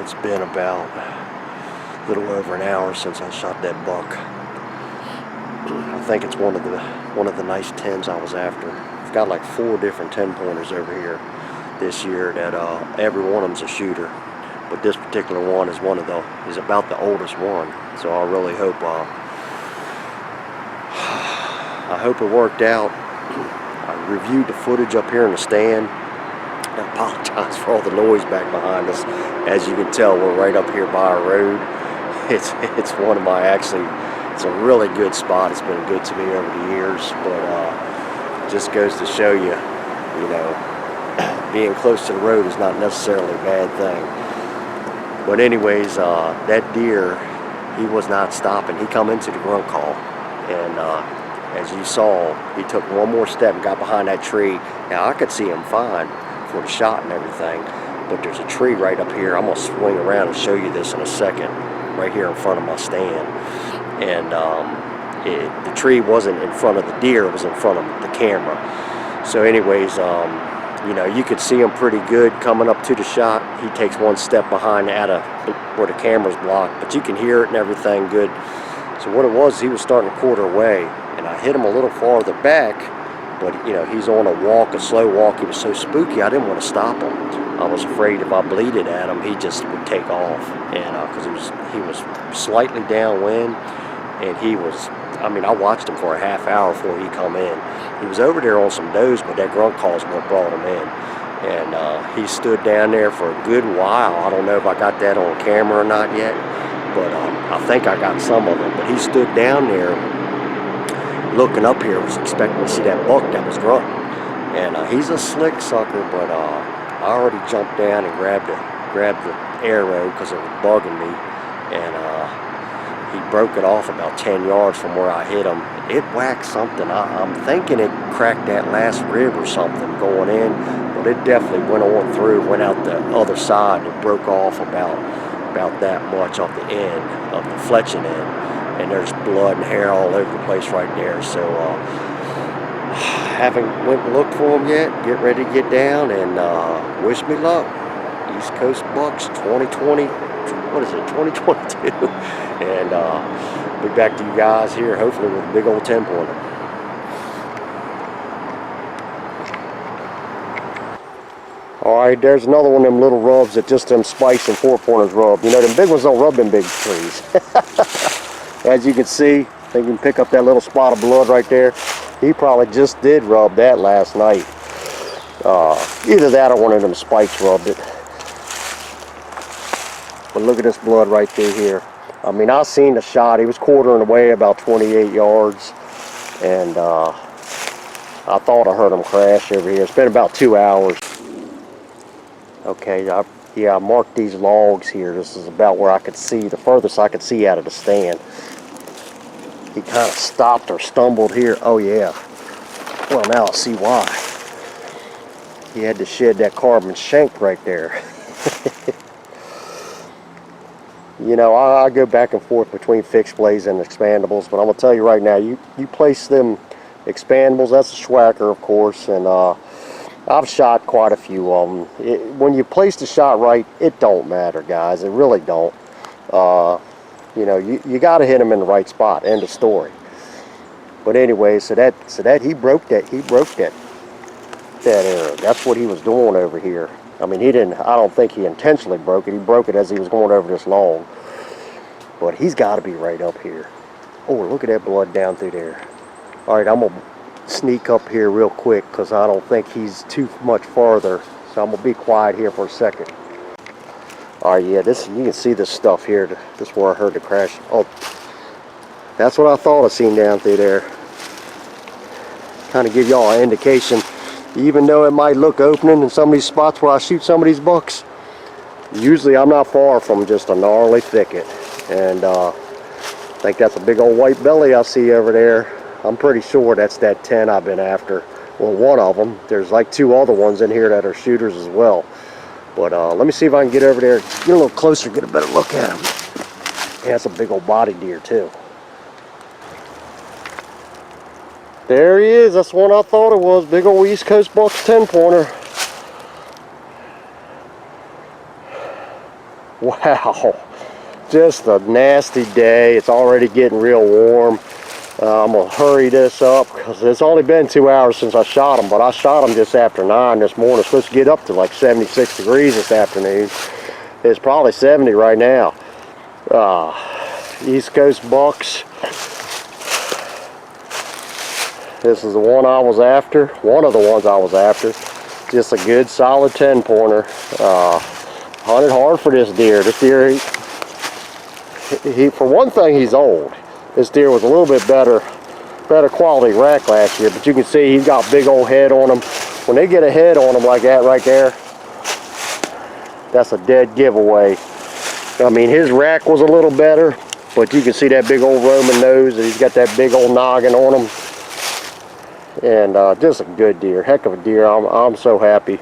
It's been about a little over an hour since I shot that buck. I think it's one of the nice 10s I was after. I've got like 4 different 10-pointers over here this year that every one of them's a shooter, but this particular one is is about the oldest one. So I really hope it worked out. I reviewed the footage up here in the stand. I apologize for all the noise back behind us. As you can tell, we're right up here by a road. It's one of my it's a really good spot. It's been good to me over the years, but just goes to show you, you know, being close to the road is not necessarily a bad thing. But anyways, that deer, he was not stopping. He come into the grunt call, and as you saw, he took one more step and got behind that tree. Now I could see him fine for the shot and everything, but there's a tree right up here. I'm gonna swing around and show you this in a second, right here in front of my stand. And the tree wasn't in front of the deer, it was in front of the camera. So anyways, you know, you could see him pretty good coming up to the shot. He takes one step behind where the camera's blocked, but you can hear it and everything good. So what it was, he was starting to quarter away, and I hit him a little farther back, but you know, he's on a slow walk. He was so spooky, I didn't want to stop him. I was afraid if I bleated at him, he just would take off, and because he was slightly downwind, and I mean, I watched him for a half hour before he come in. He was over there on some does, but that grunt call's what brought him in. And he stood down there for a good while. I don't know if I got that on camera or not yet, but I think I got some of it. But he stood down there looking up here, was expecting to see that buck that was grunting. And he's a slick sucker, but I already jumped down and grabbed the arrow because it was bugging me. And he broke it off about 10 yards from where I hit him. It whacked something. I'm thinking it cracked that last rib or something going in, but it definitely went on through, went out the other side, and it broke off about that much off the end of the fletching end. And there's blood and hair all over the place right there. So haven't went and looked for him yet. Get ready to get down, and wish me luck. East Coast Bucks 2020. What is it, 2022? And be back to you guys here, hopefully with a big old 10-pointer. Alright, there's another one of them little rubs that just them spice and 4-pointers rub. You know, them big ones don't rub them big trees. As you can see, you can pick up that little spot of blood right there. He probably just did rub that last night. Either that or one of them spikes rubbed it. But look at this blood right through here. I mean, I seen the shot. He was quartering away about 28 yards. And I thought I heard him crash over here. It's been about 2 hours. Okay, I marked these logs here. This is about where I could see, the furthest I could see out of the stand. He kind of stopped or stumbled here. Oh yeah. Well, now I see why. He had to shed that carbon shank right there. You know, I go back and forth between fixed blades and expandables, but I'm going to tell you right now, you place them expandables, that's a Schwacker, of course, and I've shot quite a few of them. When you place the shot right, it don't matter, guys. It really don't. You know, you got to hit them in the right spot. End of story. But anyway, so that he broke that arrow. That's what he was doing over here. I mean, I don't think he intentionally broke it. He broke it as he was going over this log. But he's got to be right up here. Oh, look at that blood down through there. All right, I'm going to sneak up here real quick because I don't think he's too much farther. So I'm going to be quiet here for a second. All right, yeah, you can see this stuff here. This is where I heard the crash. Oh, that's what I thought I seen down through there. Kind of give y'all an indication. Even though it might look opening in some of these spots where I shoot some of these bucks, usually I'm not far from just a gnarly thicket. And I think that's a big old white belly I see over there. I'm pretty sure that's that 10 I've been after. Well, one of them. There's like 2 other ones in here that are shooters as well. But let me see if I can get over there, get a little closer, get a better look at him. Yeah, that's a big old body deer too. There he is. That's the one I thought it was. Big old East Coast Bucks 10-pointer. Wow, just a nasty day. It's already getting real warm. I'm gonna hurry this up because it's only been 2 hours since I shot him, but I shot him just after 9 this morning. It's supposed to get up to like 76 degrees this afternoon. It's probably 70 right now. East Coast bucks. This is the one I was after, one of the ones I was after. Just a good solid 10-pointer. Hunted hard for this deer. This deer, he for one thing, he's old. This deer was a little bit better quality rack last year, but you can see he's got big old head on him. When they get a head on him like that right there, that's a dead giveaway. I mean, his rack was a little better, but you can see that big old Roman nose, and he's got that big old noggin on him. And just a good deer, heck of a deer. I'm so happy.